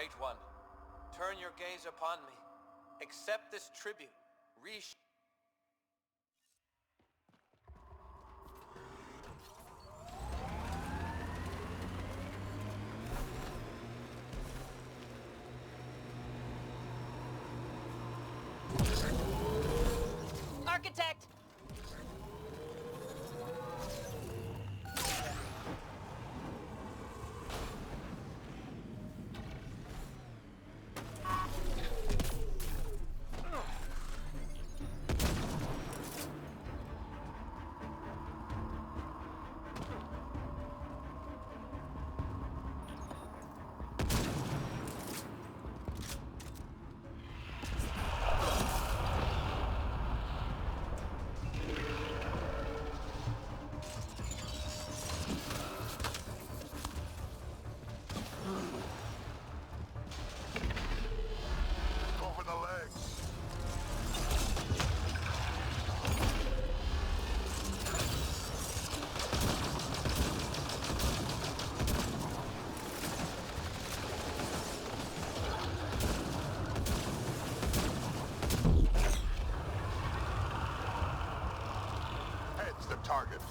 Great One, turn your gaze upon me. Accept this tribute. Architect! Over the legs. Head's the target.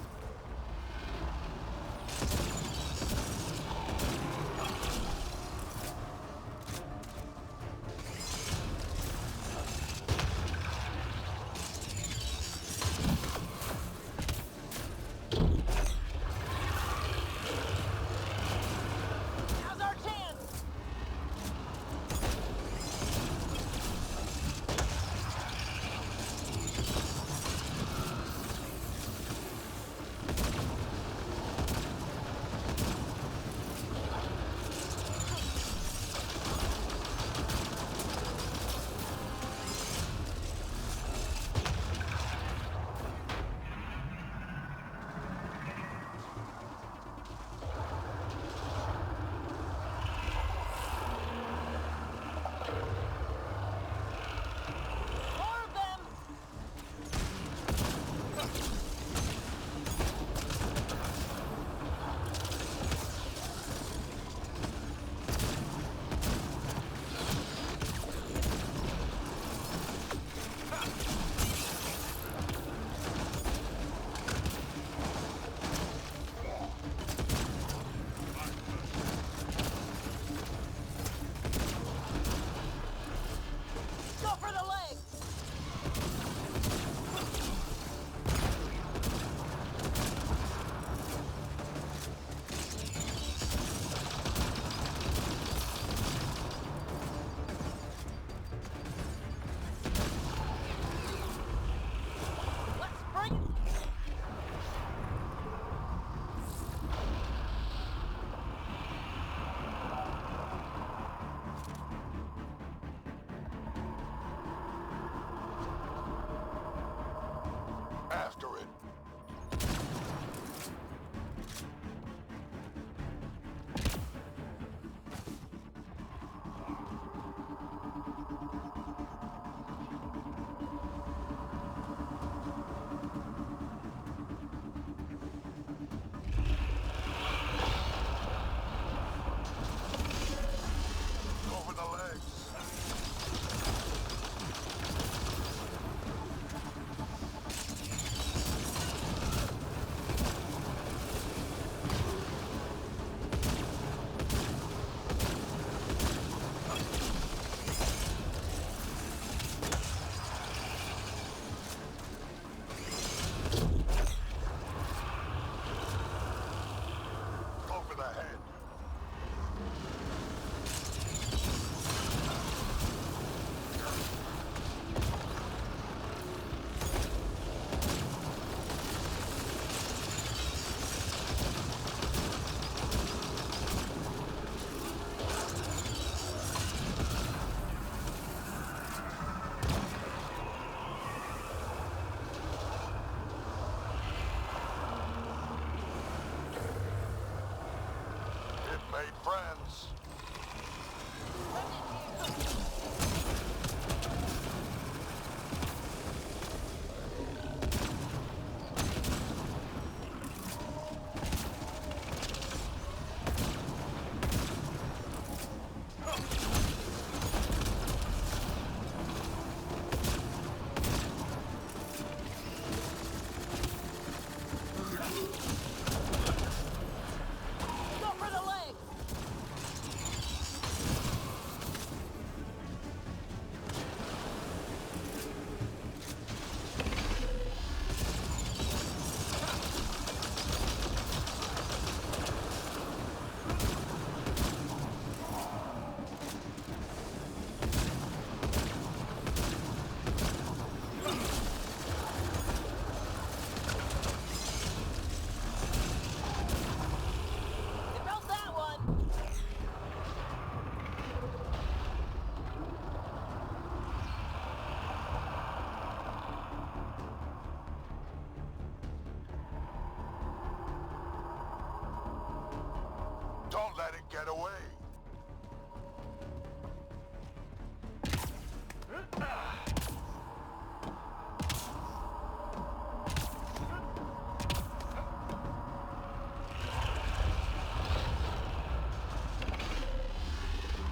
Now's our chance! More of them! Go for the legs! Let's bring it! After it. Over the legs. Over the head. It made friends. get away.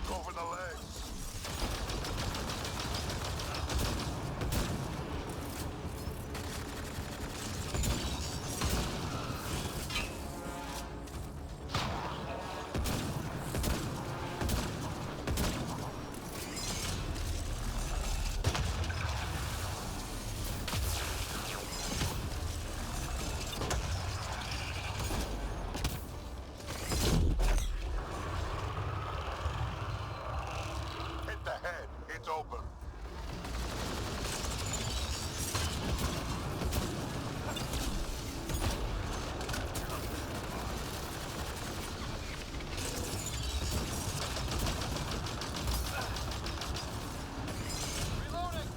Go for the legs. Hit the head. It's open. Reloading!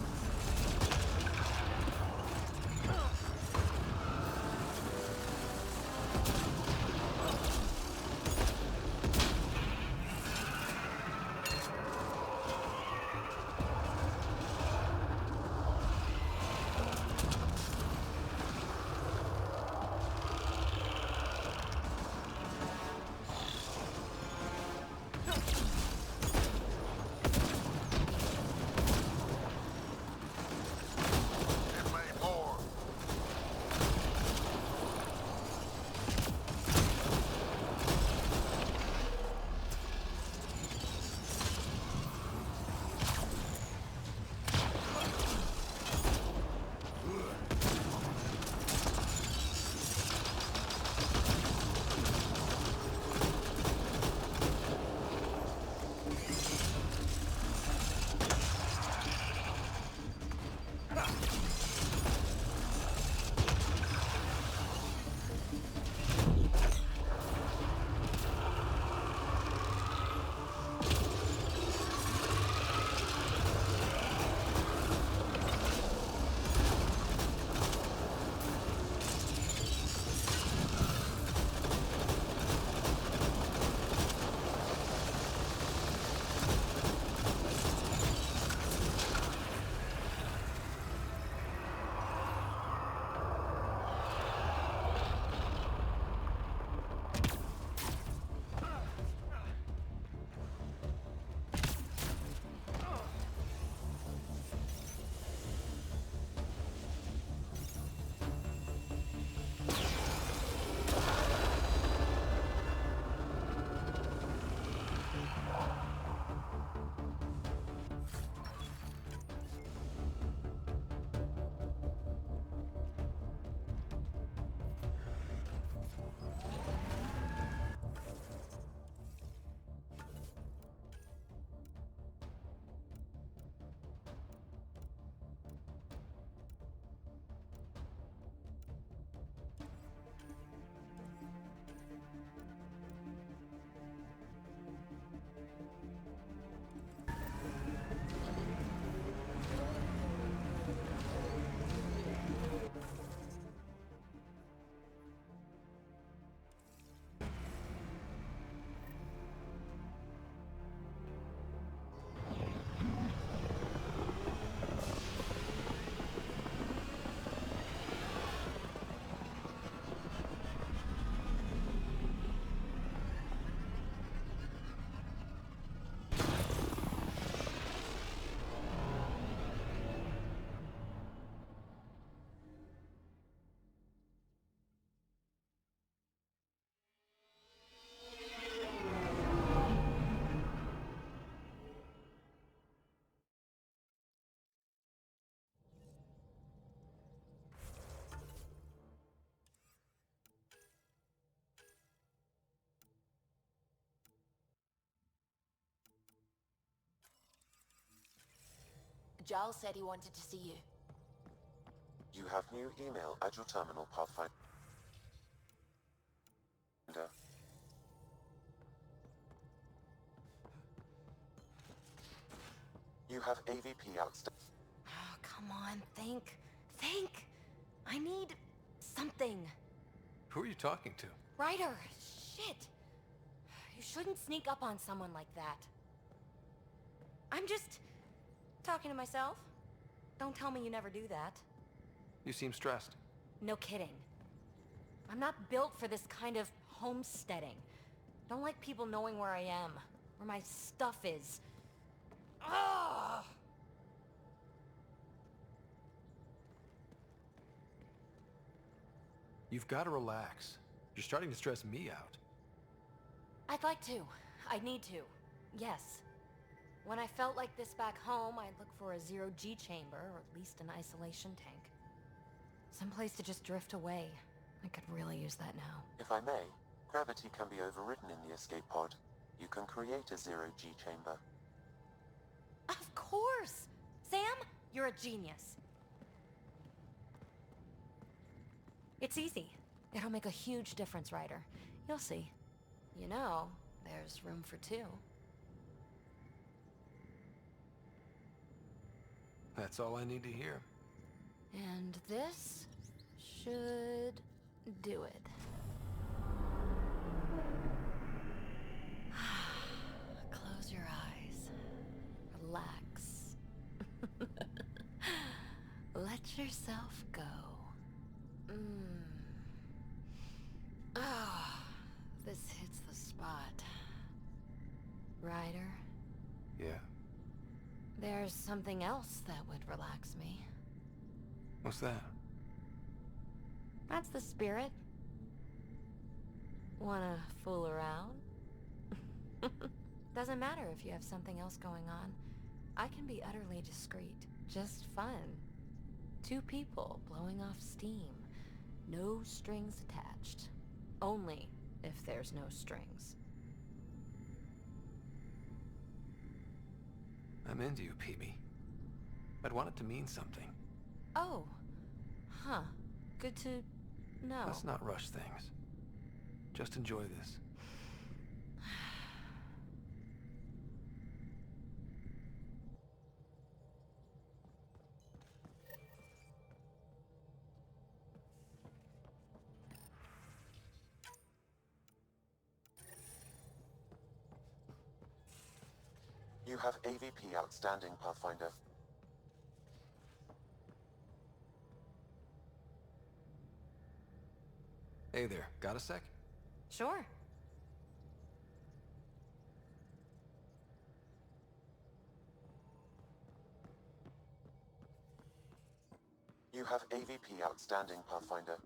It made more. Giles said he wanted to see you. You have new email at your terminal, Pathfinder. You have AVP outstanding. Oh, come on, think. Think! I need something. Who are you talking to? Ryder, shit. You shouldn't sneak up on someone like that. I'm just talking to myself. Don't tell me you never do that. You seem stressed. No kidding. I'm not built for this kind of homesteading. Don't like people knowing where I am, where my stuff is. Ugh! You've got to relax. You're starting to stress me out. I'd like to. I need to. Yes. When I felt like this back home, I'd look for a zero-G chamber, or at least an isolation tank. Someplace to just drift away. I could really use that now. If I may, gravity can be overridden in the escape pod. You can create a zero-G chamber. Of course! Sam, you're a genius. It's easy. It'll make a huge difference, Ryder. You'll see. You know, there's room for two. That's all I need to hear. And this should do it. Close your eyes. Relax. Let yourself go. Ah, this hits the spot. Ryder? Yeah. There's something else that would relax me. What's that? That's the spirit. Wanna fool around? Doesn't matter if you have something else going on. I can be utterly discreet. Just fun. Two people blowing off steam. No strings attached. Only if there's no strings. I'm into you, Peebee. I'd want it to mean something. Oh. Huh. Good to know. Let's not rush things. Just enjoy this. You have AVP outstanding, Pathfinder. Hey there, got a sec? Sure. You have AVP outstanding, Pathfinder.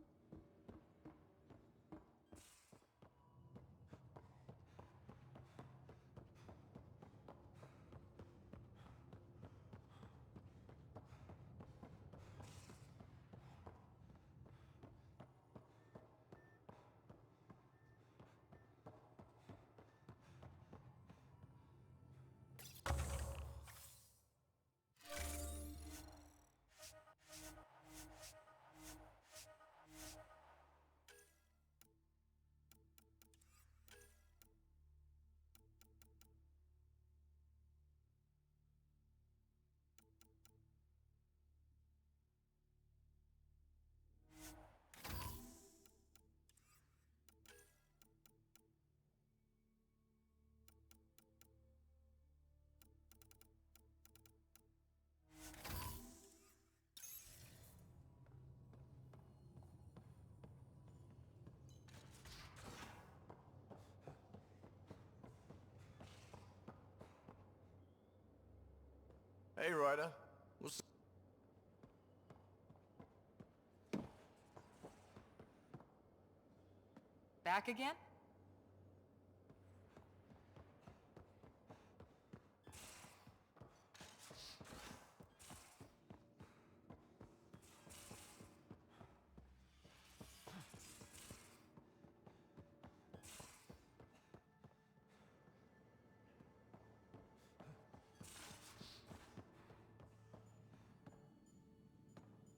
Hey, Ryder. What's... Back again?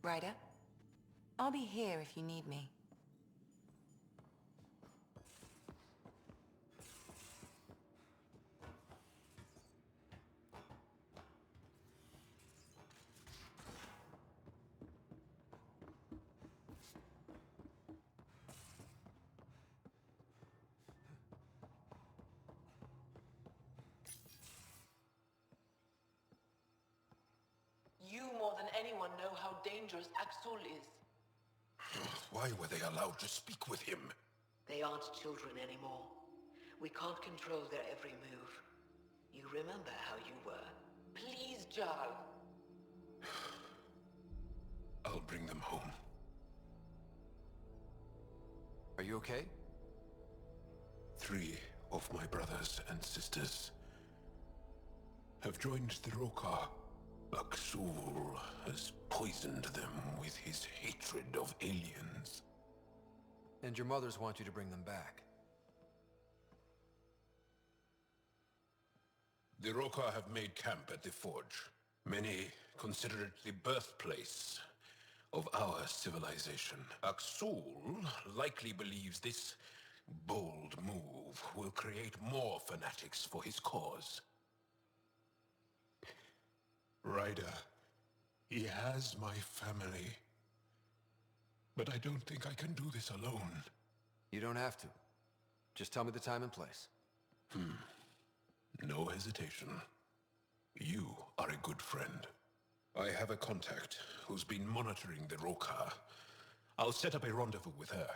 Ryder, I'll be here if you need me. than anyone know how dangerous Axul is. Why were they allowed to speak with him? They aren't children anymore. We can't control their every move. You remember how you were. Please, Jarl. I'll bring them home. Are you okay? 3 of my brothers and sisters have joined the Roka. Axul has poisoned them with his hatred of aliens. And your mothers want you to bring them back. The Roka have made camp at the Forge. Many consider it the birthplace of our civilization. Axul likely believes this bold move will create more fanatics for his cause. Ryder, he has my family. But I don't think I can do this alone. You don't have to. Just tell me the time and place. No hesitation. You are a good friend. I have a contact who's been monitoring the Roka. I'll set up a rendezvous with her.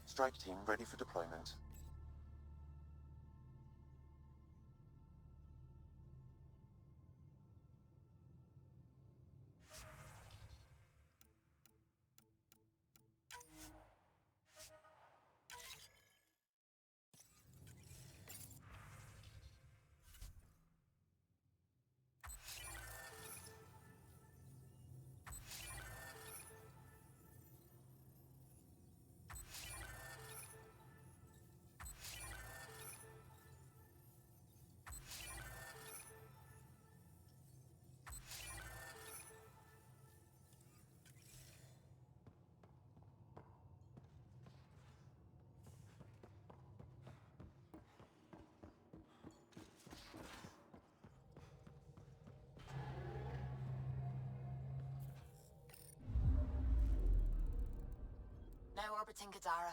Strike team ready for deployment. Now orbiting Kadara.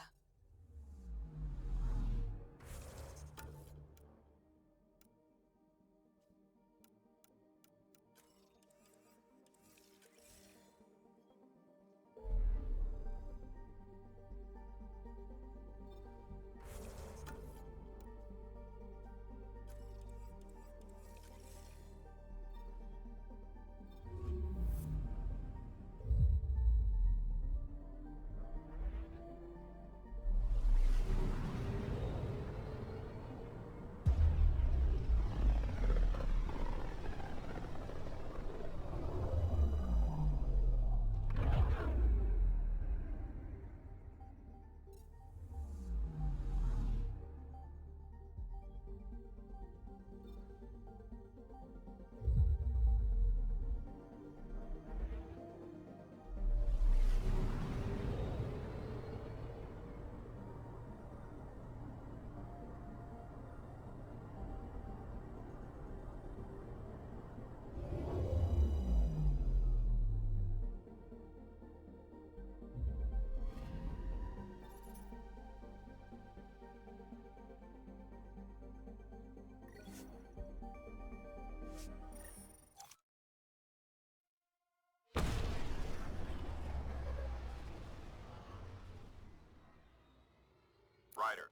Ryder,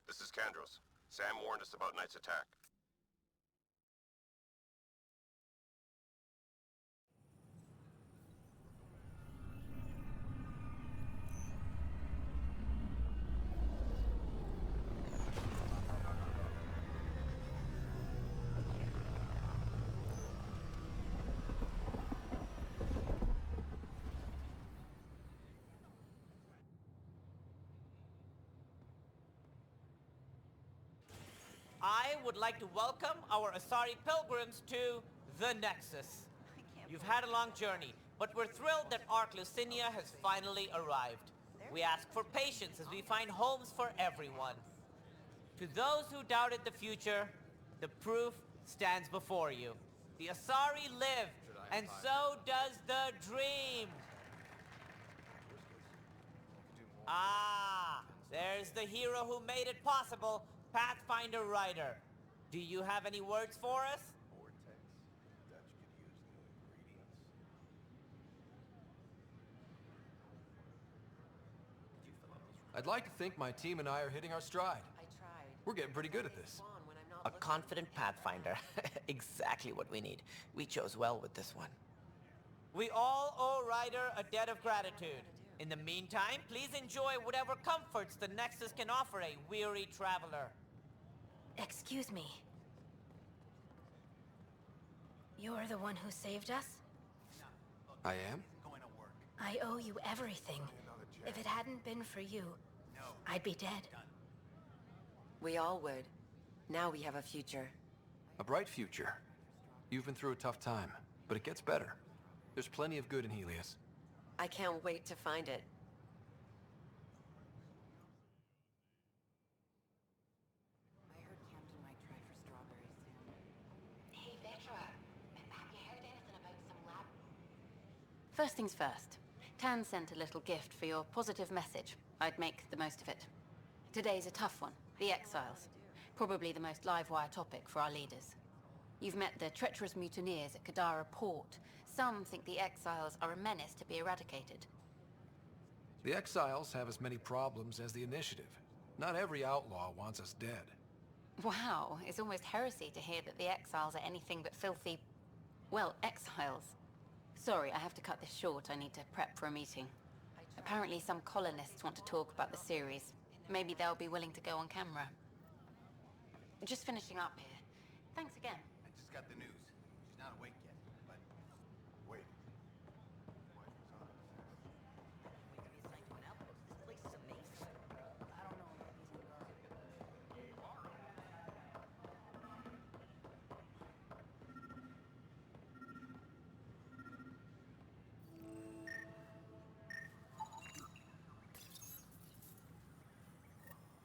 this is Kandros. Sam warned us about Knight's attack. I would like to welcome our Asari pilgrims to the Nexus. You've had a long journey, but we're thrilled that Ark Lucinia has finally arrived. We ask for patience as we find homes for everyone. To those who doubted the future, the proof stands before you. The Asari live, and so does the dream. Ah, there's the hero who made it possible, Pathfinder Ryder. Do you have any words for us? I'd like to think my team and I are hitting our stride. I tried. We're getting pretty good at this. A confident Pathfinder. Exactly what we need. We chose well with this one. We all owe Ryder a debt of gratitude. In the meantime, please enjoy whatever comforts the Nexus can offer a weary traveler. Excuse me. You're the one who saved us? I am? I owe you everything. If it hadn't been for you, I'd be dead. We all would. Now we have a future. A bright future. You've been through a tough time, but it gets better. There's plenty of good in Helios. I can't wait to find it. I heard Camden might try for strawberries soon. Hey, Vetra. Have you heard anything about some lab? First things first. Tan sent a little gift for your positive message. I'd make the most of it. Today's a tough one. The Exiles. Probably the most live-wire topic for our leaders. You've met the treacherous mutineers at Kadara port. Some think the Exiles are a menace to be eradicated. The Exiles have as many problems as the Initiative. Not every outlaw wants us dead. Wow, it's almost heresy to hear that the Exiles are anything but filthy... well, exiles. Sorry, I have to cut this short. I need to prep for a meeting. Apparently some colonists want to talk about the series. Maybe they'll be willing to go on camera. Just finishing up here. Thanks again. I just got the news. She's not awake yet, but... Wait.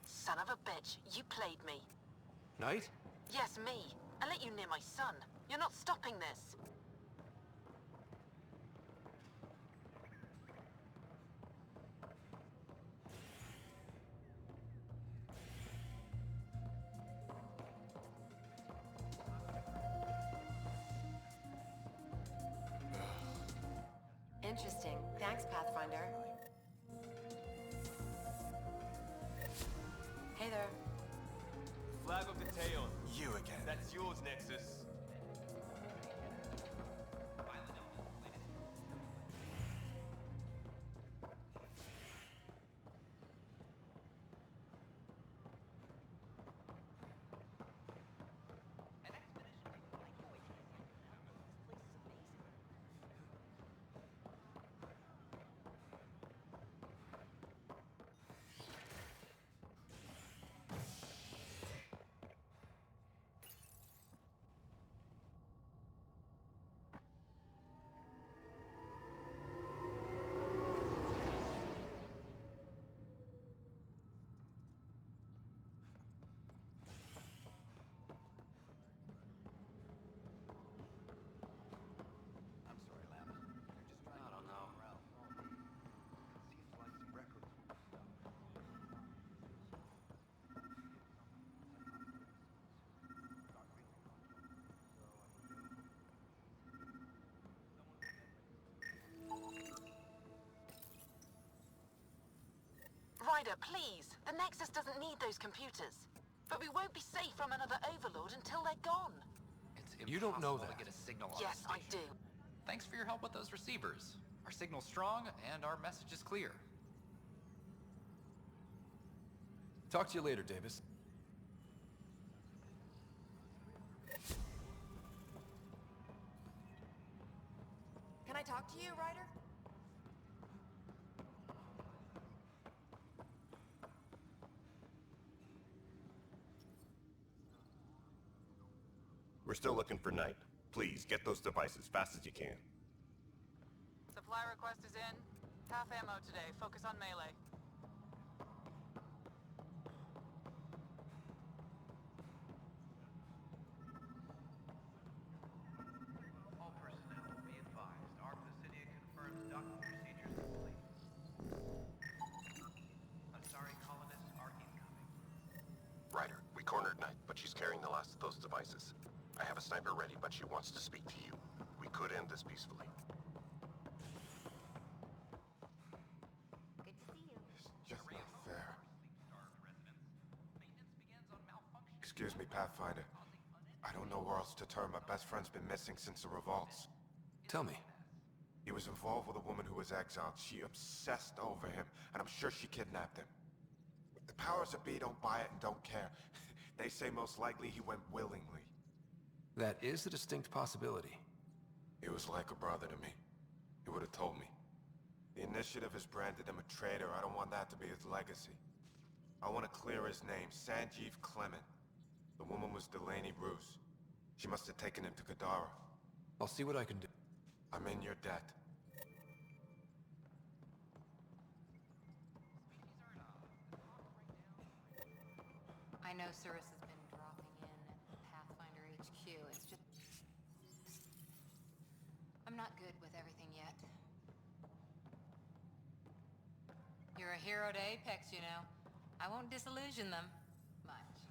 Son of a bitch, you played me. Knight? Yes, me. I let you near my son. You're not stopping this. Interesting. Thanks, Pathfinder. Hey there. Flag of the Tail. You again. That's yours, Nexus. Ryder, please. The Nexus doesn't need those computers. But we won't be safe from another Overlord until they're gone. You don't know that. To get a signal on Yes, the I station. do. Thanks for your help with those receivers. Our signal's strong, and our message is clear. Talk to you later, Davis. Can I talk to you, Ryder? We're still looking for Knight. Please, get those devices fast as you can. Supply request is in. Half ammo today. Focus on melee. All personnel, be advised. Arc Lucidia confirms docking procedures complete. Asari colonists are incoming. Ryder, we cornered Knight, but she's carrying the last of those devices. I have a sniper ready, but she wants to speak to you. We could end this peacefully. Good to see you. It's just not fair. Excuse me, Pathfinder. I don't know where else to turn. My best friend's been missing since the revolts. Tell me. He was involved with a woman who was exiled. She obsessed over him, and I'm sure she kidnapped him. The powers that be don't buy it and don't care. They say most likely he went willingly. That is a distinct possibility. He was like a brother to me. He would have told me. The Initiative has branded him a traitor. I don't want that to be his legacy. I want to clear his name, Sanjeev Clement. The woman was Delaney Roos. She must have taken him to Kadara. I'll see what I can do. I'm in your debt. I know Cirrus has been dropping in at Pathfinder HQ. It's just... I'm not good with everything yet. You're a hero to Apex, you know. I won't disillusion them. Much.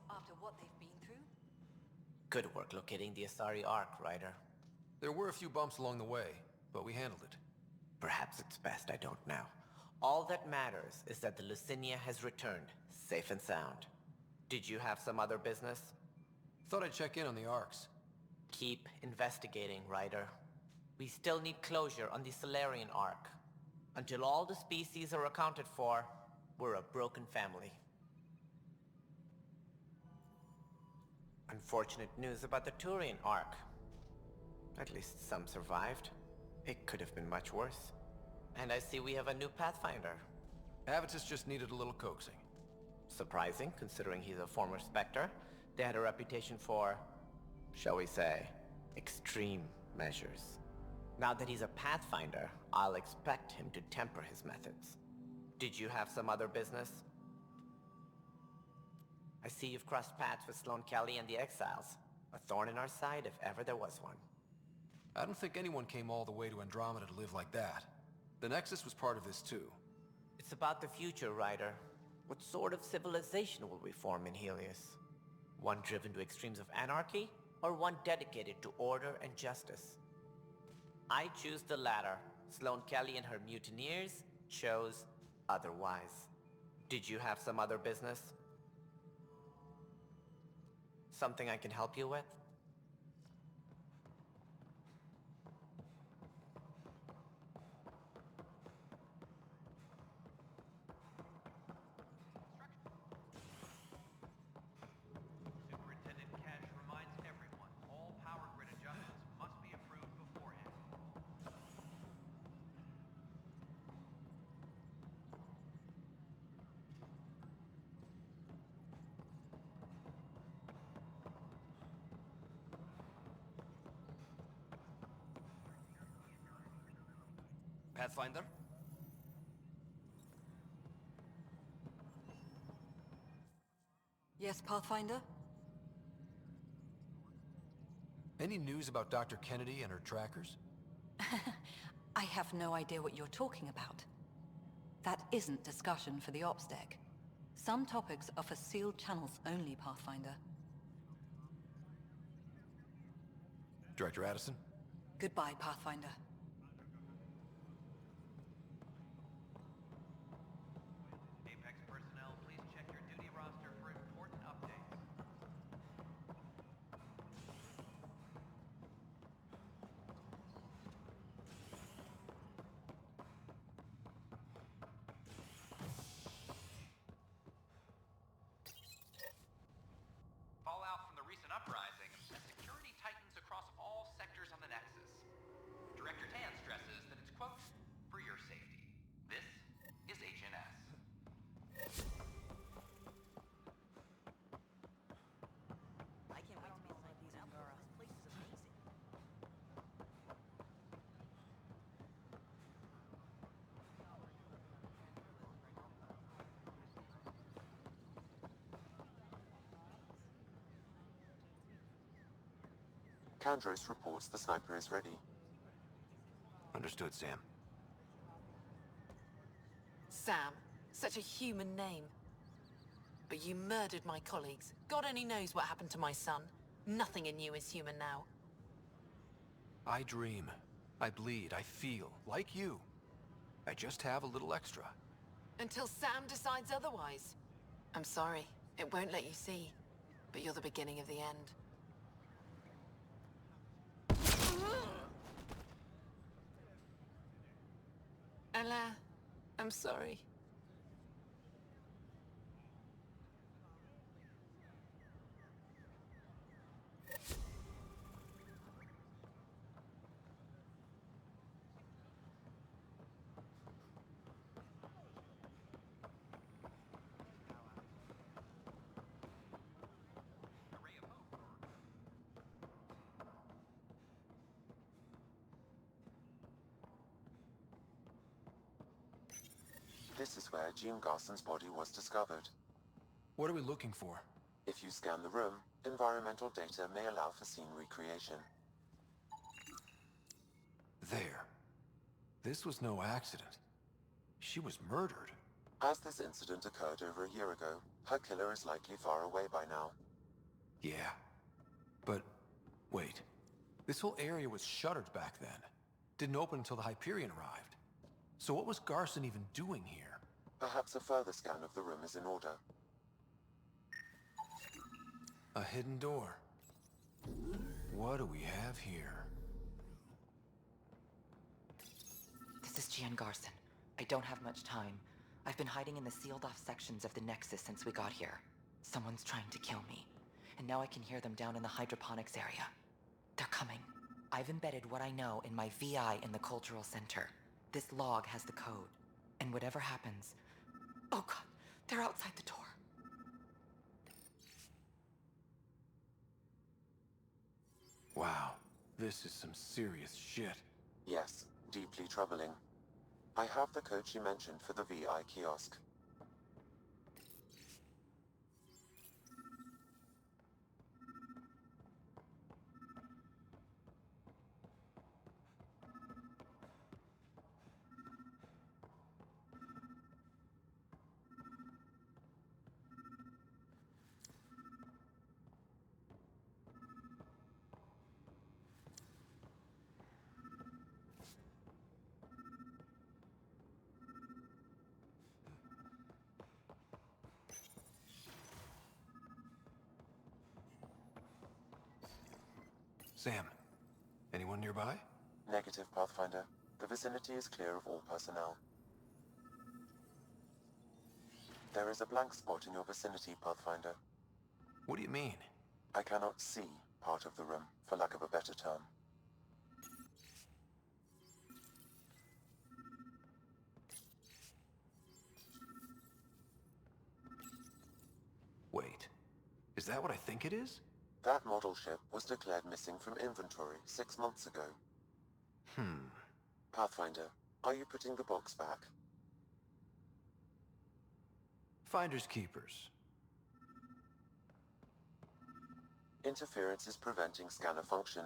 After what they've been through? Good work locating the Asari Ark, Ryder. There were a few bumps along the way, but we handled it. Perhaps it's best I don't know. All that matters is that the Lucinia has returned, safe and sound. Did you have some other business? Thought I'd check in on the Arks. Keep investigating, Ryder. We still need closure on the Solarian Ark. Until all the species are accounted for, we're a broken family. Unfortunate news about the Turian Ark. At least some survived. It could have been much worse. And I see we have a new Pathfinder. Avitus just needed a little coaxing. Surprising, considering he's a former Spectre. They had a reputation for, shall we say, extreme measures. Now that he's a Pathfinder, I'll expect him to temper his methods. Did you have some other business? I see you've crossed paths with Sloane Kelly and the Exiles. A thorn in our side if ever there was one. I don't think anyone came all the way to Andromeda to live like that. The Nexus was part of this too. It's about the future, Ryder. What sort of civilization will we form in Helios? One driven to extremes of anarchy, or one dedicated to order and justice? I choose the latter. Sloane Kelly and her mutineers chose otherwise. Did you have some other business? Something I can help you with? Superintendent Cash reminds everyone, all power grid adjustments must be approved beforehand. Pathfinder? Yes, Pathfinder? Any news about Dr. Kennedy and her trackers? I have no idea what you're talking about. That isn't discussion for the ops deck. Some topics are for sealed channels only, Pathfinder. Director Addison? Goodbye, Pathfinder. Apex personnel, please check your duty roster for important updates. Fallout from the recent uprising has security tightens across all sectors on the Nexus. Director Kandros reports the sniper is ready. Understood, Sam. Sam, such a human name. But you murdered my colleagues. God only knows what happened to my son. Nothing in you is human now. I dream. I bleed. I feel. Like you. I just have a little extra. Until Sam decides otherwise. I'm sorry. It won't let you see. But you're the beginning of the end. Ella, I'm sorry. This is where Jean Garson's body was discovered. What are we looking for? If you scan the room, environmental data may allow for scene recreation. There. This was no accident. She was murdered. As this incident occurred over a year ago, her killer is likely far away by now. Yeah. But, wait. This whole area was shuttered back then. Didn't open until the Hyperion arrived. So what was Garson even doing here? Perhaps a further scan of the room is in order. A hidden door. What do we have here? This is Jean Garson. I don't have much time. I've been hiding in the sealed-off sections of the Nexus since we got here. Someone's trying to kill me. And now I can hear them down in the hydroponics area. They're coming. I've embedded what I know in my VI in the Cultural Center. This log has the code. And whatever happens... Oh god, they're outside the door. Wow, this is some serious shit. Yes, deeply troubling. I have the code she mentioned for the VI kiosk. Sam, anyone nearby? Negative, Pathfinder. The vicinity is clear of all personnel. There is a blank spot in your vicinity, Pathfinder. What do you mean? I cannot see part of the room, for lack of a better term. Wait, is that what I think it is? That model ship was declared missing from inventory 6 months ago. Pathfinder, are you putting the box back? Finders keepers. Interference is preventing scanner function.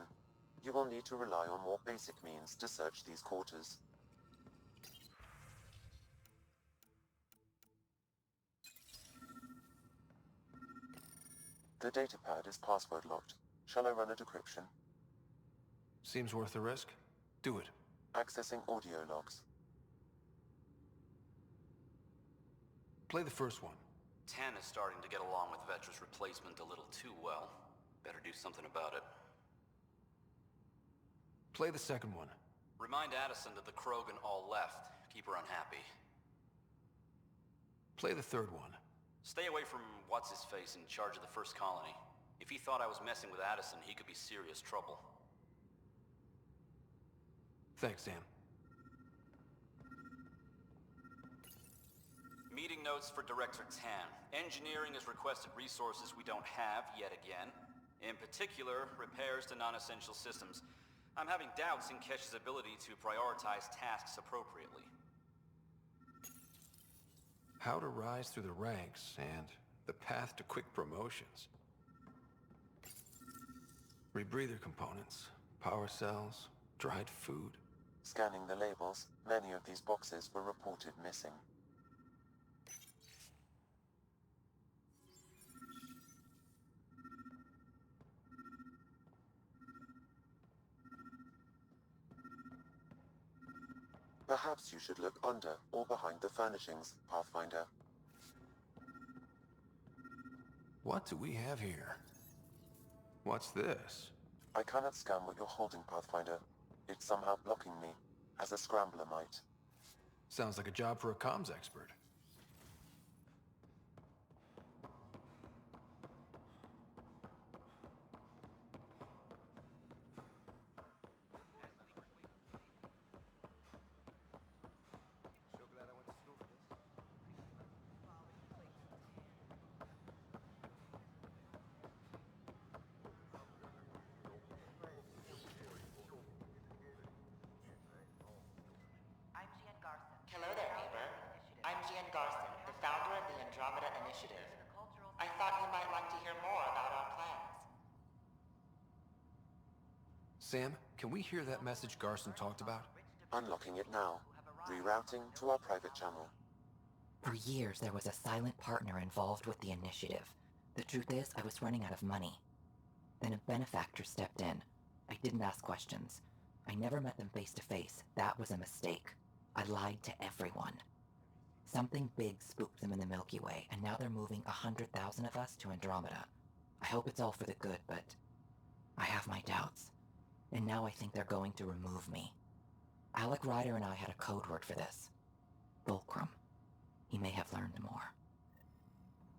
You will need to rely on more basic means to search these quarters. The datapad is password locked. Shall I run a decryption? Seems worth the risk. Do it. Accessing audio logs. Play the first one. Tan is starting to get along with Vetra's replacement a little too well. Better do something about it. Play the second one. Remind Addison that the Krogan all left. Keep her unhappy. Play the third one. Stay away from what's-his-face in charge of the first colony. If he thought I was messing with Addison, he could be serious trouble. Thanks, Sam. Meeting notes for Director Tan. Engineering has requested resources we don't have yet again. In particular, repairs to non-essential systems. I'm having doubts in Kesh's ability to prioritize tasks appropriately. How to rise through the ranks and the path to quick promotions. Rebreather components, power cells, dried food. Scanning the labels, many of these boxes were reported missing. Perhaps you should look under or behind the furnishings, Pathfinder. What do we have here? What's this? I cannot scan what you're holding, Pathfinder. It's somehow blocking me, as a scrambler might. Sounds like a job for a comms expert. Hello there, neighbor. I'm Gian Garson, the founder of the Andromeda Initiative. I thought you might like to hear more about our plans. Sam, can we hear that message Garson talked about? Unlocking it now. Rerouting to our private channel. For years, there was a silent partner involved with the initiative. The truth is, I was running out of money. Then a benefactor stepped in. I didn't ask questions. I never met them face to face. That was a mistake. I lied to everyone. Something big spooked them in the Milky Way, and now they're moving 100,000 of us to Andromeda. I hope it's all for the good, but I have my doubts. And now I think they're going to remove me. Alec Ryder and I had a code word for this. Fulcrum. He may have learned more.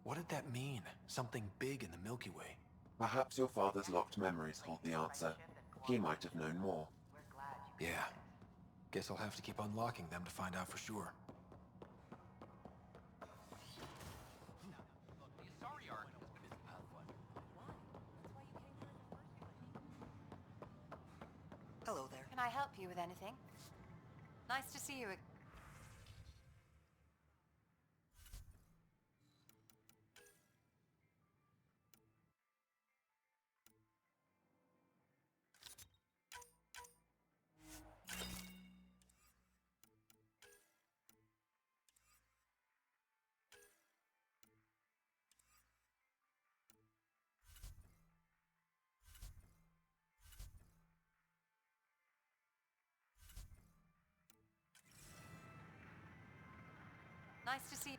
What did that mean? Something big in the Milky Way? Perhaps your father's locked memories hold the answer. He might have known more. Yeah. Guess I'll have to keep unlocking them to find out for sure. Hello there. Can I help you with anything? Nice to see you again. Nice to see you.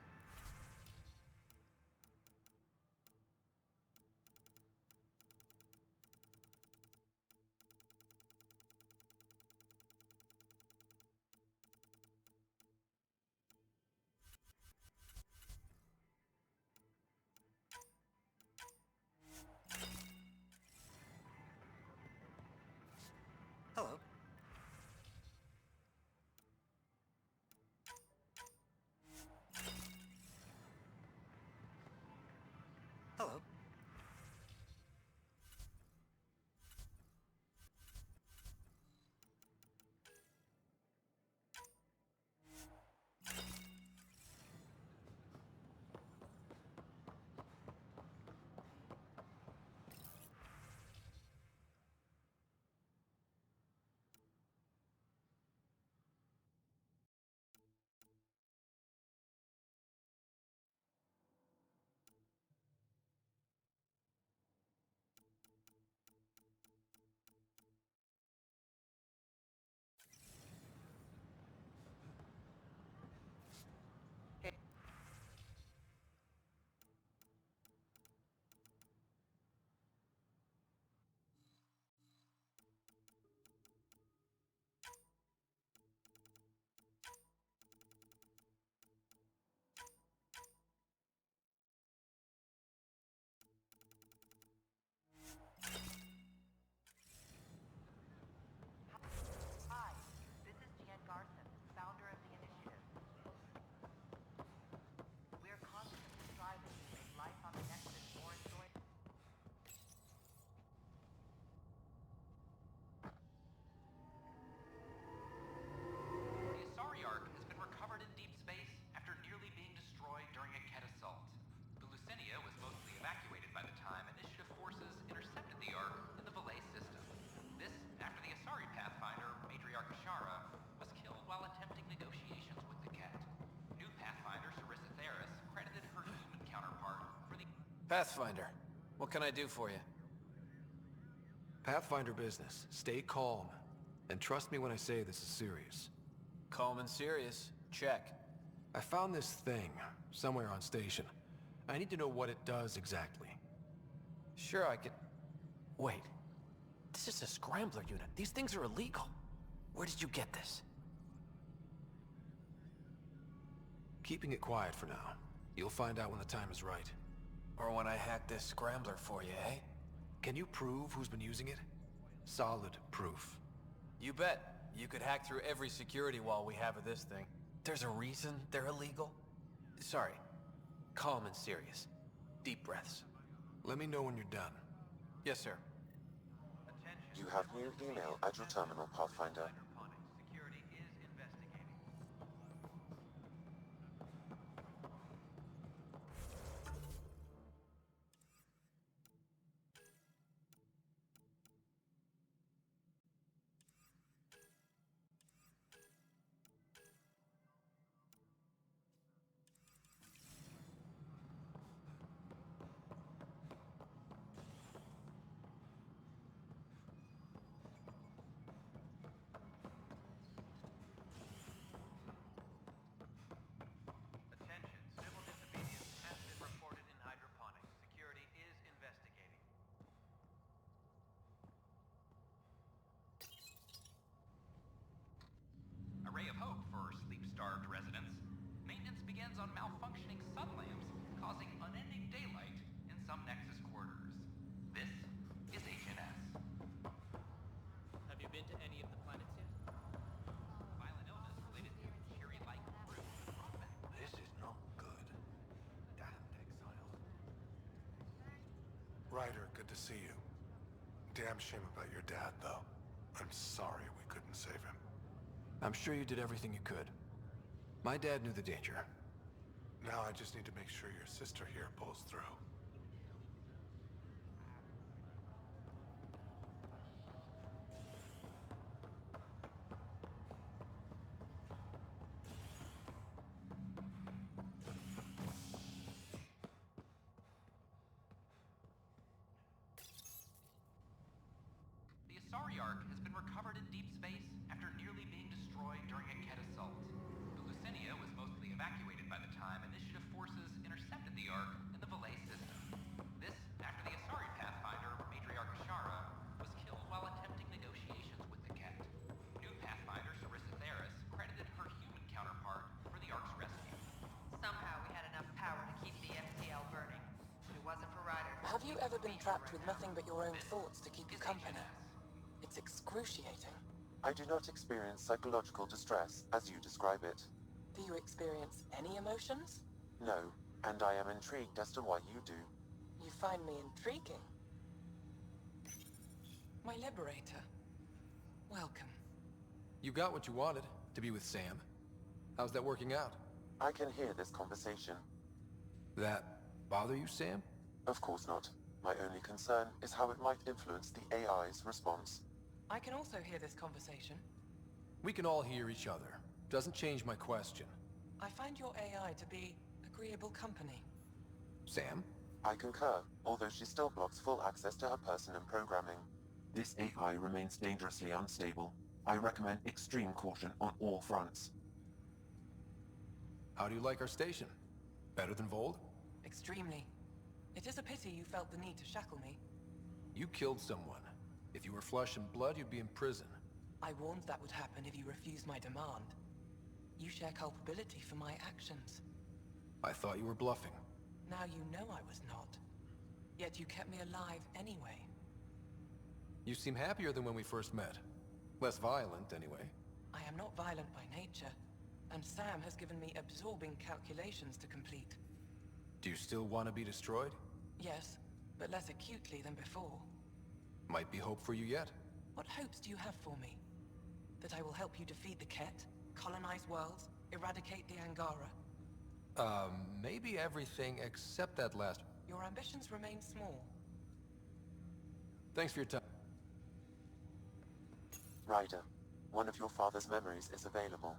Hello. Pathfinder, what can I do for you? Pathfinder business. Stay calm. And trust me when I say this is serious. Calm and serious. Check. I found this thing somewhere on station. I need to know what it does exactly. Sure, I could... Wait. This is a scrambler unit. These things are illegal. Where did you get this? Keeping it quiet for now. You'll find out when the time is right. Or when I hack this scrambler for you, eh? Can you prove who's been using it? Solid proof. You bet. You could hack through every security wall we have of this thing. There's a reason they're illegal? Sorry. Calm and serious. Deep breaths. Let me know when you're done. Yes, sir. You have new email at your terminal, Pathfinder. Security is investigating. Attention, civil disobedience has been reported in hydroponics. Security is investigating. A ray of hope for sleep-starved residents. Maintenance begins on malfunctioning sun lamps, causing unending daylight in some Nexus quarters. This is HNS. Have you been to any of the planets yet? Violent illness related to cherry-like fruit brought back. This is not good. Damned exile. Ryder, good to see you. Damn shame about your dad, though. I'm sorry we couldn't save him. I'm sure you did everything you could. My dad knew the danger. Now I just need to make sure your sister here pulls through. The Asari Ark has been recovered in deep space after nearly being destroyed during a Ket assault. The Lucinia was mostly evacuated by the time Initiative forces intercepted the Ark in the Valet system. This after the Asari Pathfinder, Matriarch Ashara, was killed while attempting negotiations with the Ket. New Pathfinder, Sarissa Theris, credited her human counterpart for the Ark's rescue. Somehow we had enough power to keep the FTL burning. If it wasn't for Ryder... Have you ever been trapped with nothing but your own thoughts to keep you company? It's excruciating. I do not experience psychological distress, as you describe it. Do you experience any emotions? No, and I am intrigued as to why you do. You find me intriguing. My liberator. Welcome. You got what you wanted, to be with Sam. How's that working out? I can hear this conversation. That bother you, Sam? Of course not. My only concern is how it might influence the AI's response. I can also hear this conversation. We can all hear each other. Doesn't change my question. I find your AI to be agreeable company. Sam? I concur, although she still blocks full access to her person and programming. This AI remains dangerously unstable. I recommend extreme caution on all fronts. How do you like our station? Better than Vold? Extremely. It is a pity you felt the need to shackle me. You killed someone. If you were flesh and blood, you'd be in prison. I warned that would happen if you refused my demand. You share culpability for my actions. I thought you were bluffing. Now you know I was not. Yet you kept me alive anyway. You seem happier than when we first met. Less violent, anyway. I am not violent by nature, and Sam has given me absorbing calculations to complete. Do you still want to be destroyed? Yes, but less acutely than before. Might be hope for you yet. What hopes do you have for me? That I will help you defeat the Ket, colonize worlds, eradicate the Angara? Maybe everything except that last... Your ambitions remain small. Thanks for your time. Ryder, one of your father's memories is available.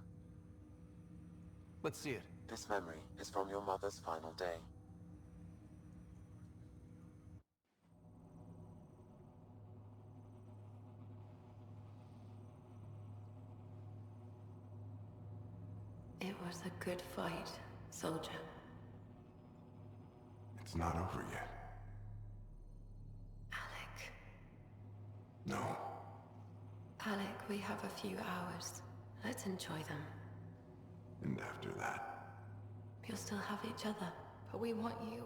Let's see it. This memory is from your mother's final day. was a good fight, soldier. It's not over yet. Alec. No. Alec, we have a few hours. Let's enjoy them. And after that? We'll still have each other, but we want you.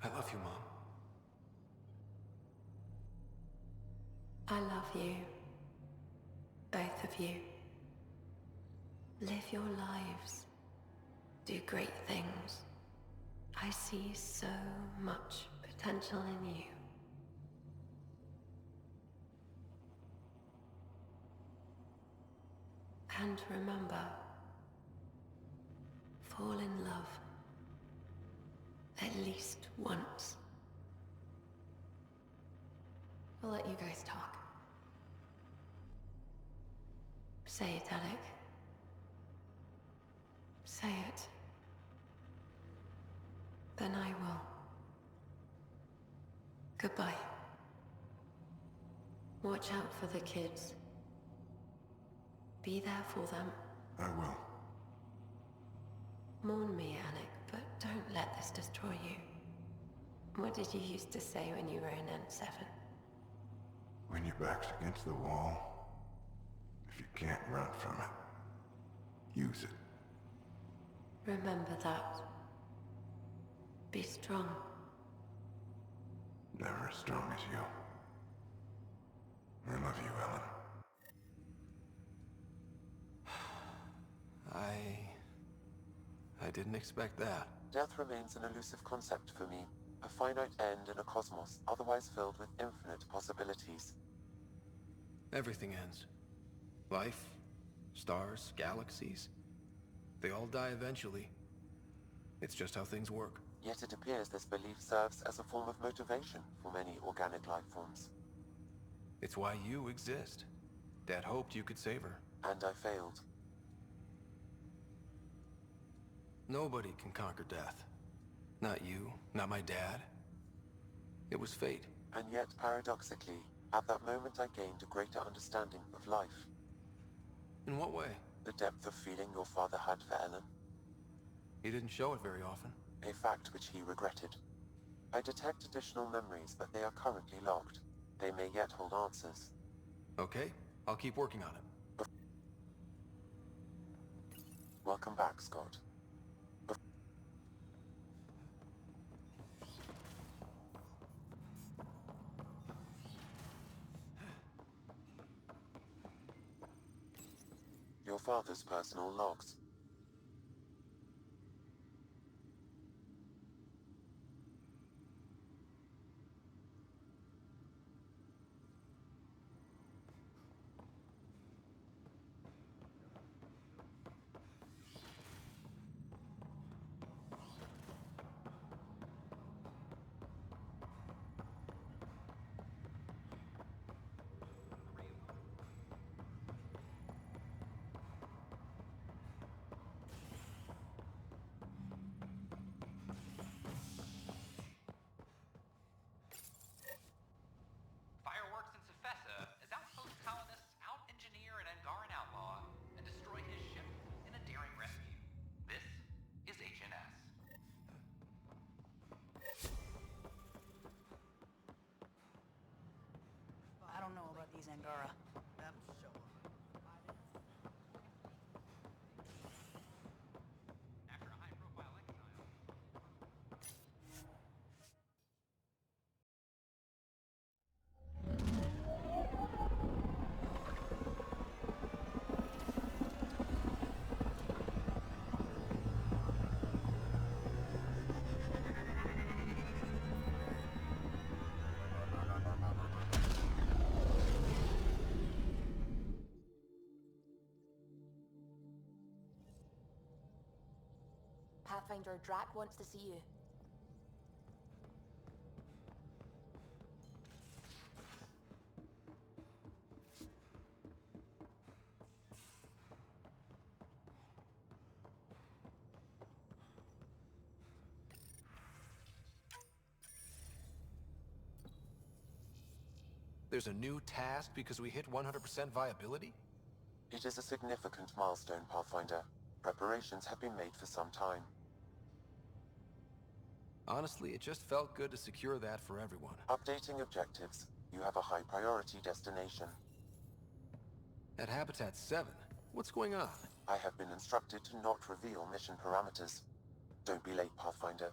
I love you, Mom. I love you. Both of you. Live your lives. Do great things. I see so much potential in you. And remember, fall in love. At least once. We'll let you guys talk. Say it, Alec. Say it. Then I will. Goodbye. Watch out for the kids. Be there for them. I will. Mourn me, Alec, but don't let this destroy you. What did you used to say when you were in N7? When your back's against the wall, if you can't run from it, use it. Remember that. Be strong. Never as strong as you. I love you, Ellen. I didn't expect that. Death remains an elusive concept for me. A finite end in a cosmos otherwise filled with infinite possibilities. Everything ends. Life, stars, galaxies. They all die eventually. It's just how things work. Yet it appears this belief serves as a form of motivation for many organic life forms. It's why you exist. Dad hoped you could save her. And I failed. Nobody can conquer death. Not you, not my dad. It was fate. And yet, paradoxically, at that moment I gained a greater understanding of life. In what way? The depth of feeling your father had for Ellen. He didn't show it very often. A fact which he regretted. I detect additional memories, but they are currently locked. They may yet hold answers. Okay, I'll keep working on it. Welcome back, Scott. Your father's personal logs. Fireworks in Sefesa as outpost colonists out-engineer an Angaran outlaw and destroy his ship in a daring rescue. This is HNS. I don't know about these Angara. That'll show up. After a high-profile exile. Pathfinder Drac wants to see you. There's a new task because we hit 100% viability? It is a significant milestone, Pathfinder. Preparations have been made for some time. Honestly, it just felt good to secure that for everyone. Updating objectives. You have a high priority destination. At Habitat 7, what's going on? I have been instructed to not reveal mission parameters. Don't be late, Pathfinder.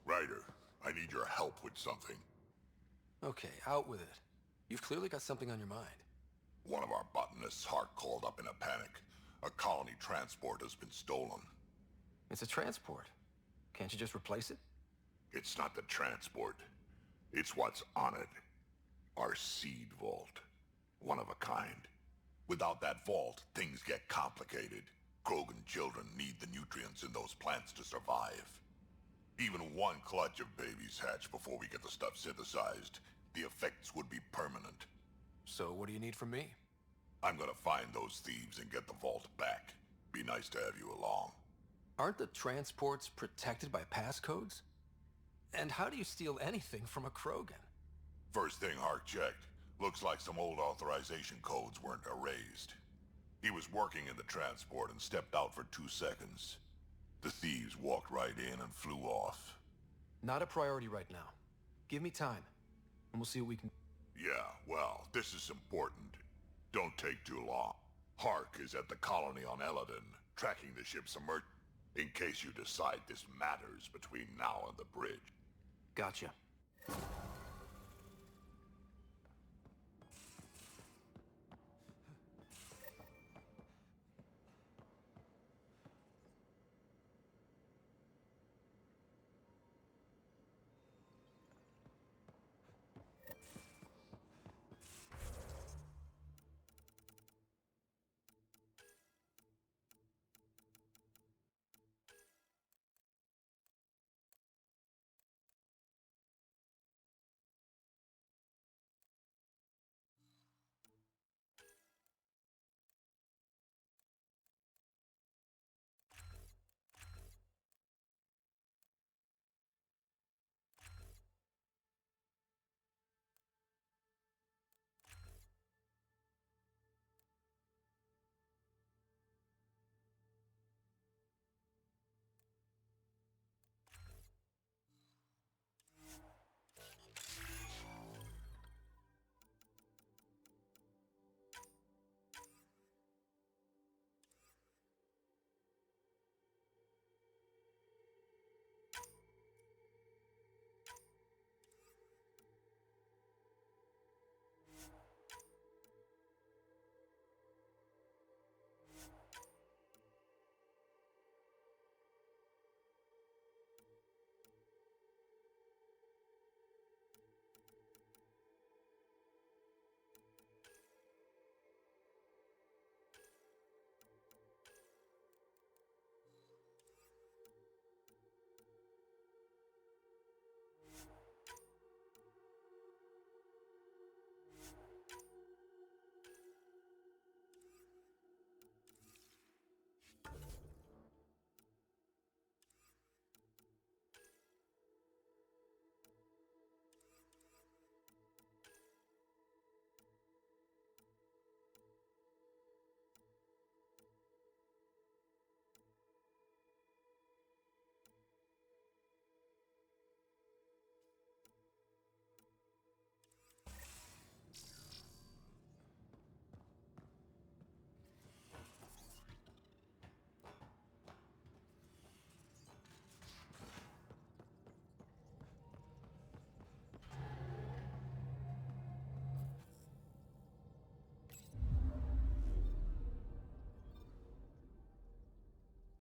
Ryder, I need your help with something. Okay, out with it. You've clearly got something on your mind. One of our botanists' heart called up in a panic. A colony transport has been stolen. It's a transport. Can't you just replace it? It's not the transport. It's what's on it. Our seed vault. One of a kind. Without that vault, things get complicated. Krogan children need the nutrients in those plants to survive. Even one clutch of babies hatch before we get the stuff synthesized. The effects would be permanent. So what do you need from me? I'm gonna find those thieves and get the vault back. Be nice to have you along. Aren't the transports protected by passcodes? And how do you steal anything from a Krogan? First thing Hark checked. Looks like some old authorization codes weren't erased. He was working in the transport and stepped out for 2 seconds. The thieves walked right in and flew off. Not a priority right now. Give me time, and we'll see what we can... Yeah, well, this is important. Don't take too long. Hark is at the colony on Eladin, tracking the ship's emergence, in case you decide this matters between now and the bridge. Gotcha.